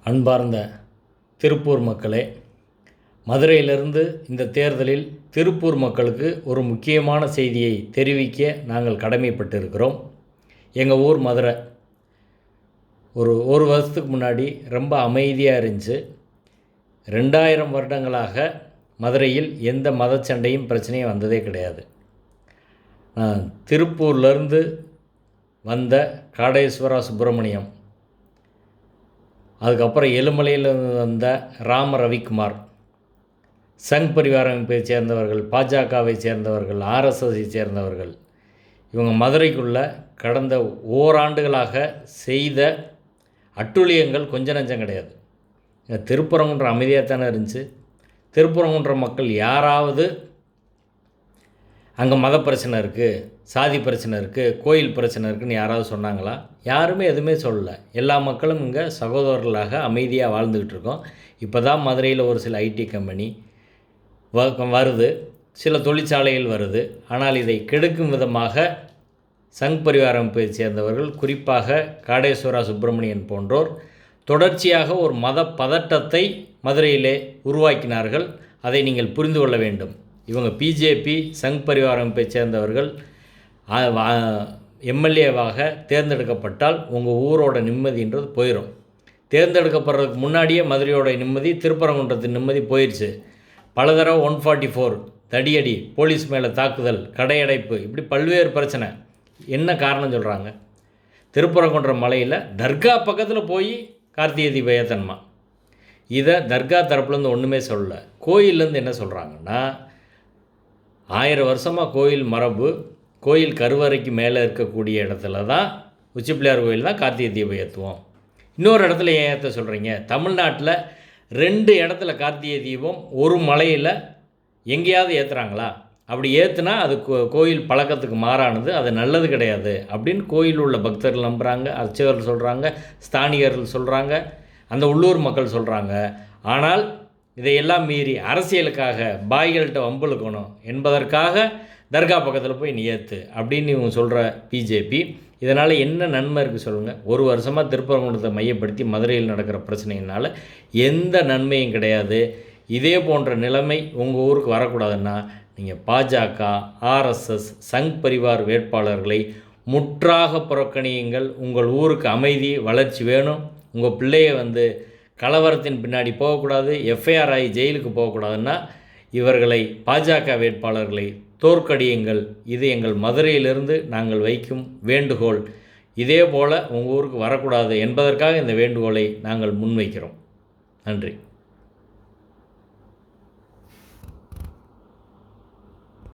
அன்பார்ந்த திருப்பூர் மக்களே, மதுரையிலிருந்து இந்த தேர்தலில் திருப்பூர் மக்களுக்கு ஒரு முக்கியமான செய்தியை தெரிவிக்க நாங்கள் கடமைப்பட்டிருக்கிறோம். எங்கள் ஊர் மதுரை ஒரு வருஷத்துக்கு முன்னாடி ரொம்ப அமைதியாக இருந்துச்சு. 2000 வருடங்களாக மதுரையில் எந்த மதச்சண்டையும் பிரச்சனையும் வந்ததே கிடையாது. நான் திருப்பூர்லேருந்து வந்த காடேஸ்வரா சுப்பிரமணியம், அதுக்கப்புறம் எலுமலையிலிருந்து வந்த ராம ரவிக்குமார், சங் பரிவார அமைப்பை சேர்ந்தவர்கள், பாஜகவை சேர்ந்தவர்கள், ஆர்எஸ்எஸ்ஐ சேர்ந்தவர்கள், இவங்க மதுரைக்குள்ளே கடந்த ஓராண்டுகளாக செய்த அட்டூழியங்கள் கொஞ்சம் நஞ்சம் கிடையாது. திருப்பரங்குன்றம் அமைதியாக தானே இருந்துச்சு. திருப்பரங்குன்றம் மக்கள் யாராவது அங்கே மத பிரச்சனை இருக்குது, சாதி பிரச்சனை இருக்குது, கோயில் பிரச்சனை இருக்குதுன்னு யாராவது சொன்னாங்களா? யாருமே எதுவுமே சொல்லலை. எல்லா மக்களும் இங்கே சகோதரர்களாக அமைதியாக வாழ்ந்துக்கிட்டு இருக்கோம். இப்போ தான் மதுரையில் ஒரு சில ஐடி கம்பெனி வருது, சில தொழிற்சாலைகள் வருது. ஆனால் இதை கெடுக்கும் விதமாக சங் பரிவார அமைப்பை சேர்ந்தவர்கள், குறிப்பாக காடேஸ்வரா சுப்பிரமணியன் போன்றோர் தொடர்ச்சியாக ஒரு மத பதட்டத்தை மதுரையிலே உருவாக்கினார்கள். அதை நீங்கள் புரிந்து கொள்ள வேண்டும். இவங்க பிஜேபி சங் பரிவார அமைப்பை சேர்ந்தவர்கள் எம்எல்ஏவாக தேர்ந்தெடுக்கப்பட்டால் உங்கள் ஊரோட நிம்மதின்றது போயிடும். தேர்ந்தெடுக்கப்படுறதுக்கு முன்னாடியே மதுரையோட நிம்மதி, திருப்பரங்குன்றத்தின் நிம்மதி போயிடுச்சு. பல தடவை 144 தடியடி, போலீஸ் மேலே தாக்குதல், கடையடைப்பு, இப்படி பல்வேறு பிரச்சனை. என்ன காரணம் சொல்கிறாங்க? திருப்பரங்குன்றம் மலையில் தர்கா பக்கத்தில் போய் கார்த்திகை தீபம் ஏற்றணுமா? இதை தர்கா தரப்புலேருந்து ஒன்றுமே சொல்லலை. கோயிலேருந்து என்ன சொல்கிறாங்கன்னா, 1000 வருஷமாக கோயில் மரபு, கோயில் கருவறைக்கு மேலே இருக்கக்கூடிய இடத்துல தான், உச்சிப்பிள்ளையார் கோயில் தான் கார்த்திகை தீபம் ஏற்றுவோம். இன்னொரு இடத்துல ஏன் ஏற்ற சொல்கிறீங்க? தமிழ்நாட்டில் 2 இடத்துல கார்த்திகை தீபம் ஒரு மலையில் எங்கேயாவது ஏற்றுறாங்களா? அப்படி ஏற்றுனா அது கோயில் பழக்கத்துக்கு மாறானது, அது நல்லது கிடையாது அப்படின்னு கோயில் உள்ள பக்தர்கள் நம்புகிறாங்க, அர்ச்சகர்கள் சொல்கிறாங்க, ஸ்தானிகர்கள் சொல்கிறாங்க, அந்த உள்ளூர் மக்கள் சொல்கிறாங்க. ஆனால் இதையெல்லாம் மீறி அரசியலுக்காக பாய்கள்கிட்ட வம்புழுக்கணும் என்பதற்காக தர்கா பக்கத்தில் போய் நீ ஏற்று அப்படின்னு இவங்க சொல்கிற பிஜேபி. இதனால் என்ன நன்மை இருக்குது சொல்லுங்கள்? ஒரு வருஷமாக திருப்பரங்குன்றத்தை மையப்படுத்தி மதுரையில் நடக்கிற பிரச்சனையினால் எந்த நன்மையும் கிடையாது. இதே போன்ற நிலைமை உங்கள் ஊருக்கு வரக்கூடாதுன்னா நீங்கள் பாஜக, ஆர்எஸ்எஸ், சங் பரிவார் வேட்பாளர்களை முற்றாக புறக்கணியுங்கள். உங்கள் ஊருக்கு அமைதி, வளர்ச்சி வேணும். உங்கள் பிள்ளையை கலவரத்தின் பின்னாடி போகக்கூடாது, எஃப்ஐஆர் ஆகி ஜெயிலுக்கு போகக்கூடாதுன்னா இவர்களை, பாஜக வேட்பாளர்களை தோற்கடியுங்கள். இது எங்கள் மதுரையிலிருந்து நாங்கள் வைக்கும் வேண்டுகோள். இதே போல் உங்கள் ஊருக்கு வரக்கூடாது என்பதற்காக இந்த வேண்டுகோளை நாங்கள் முன்வைக்கிறோம். நன்றி.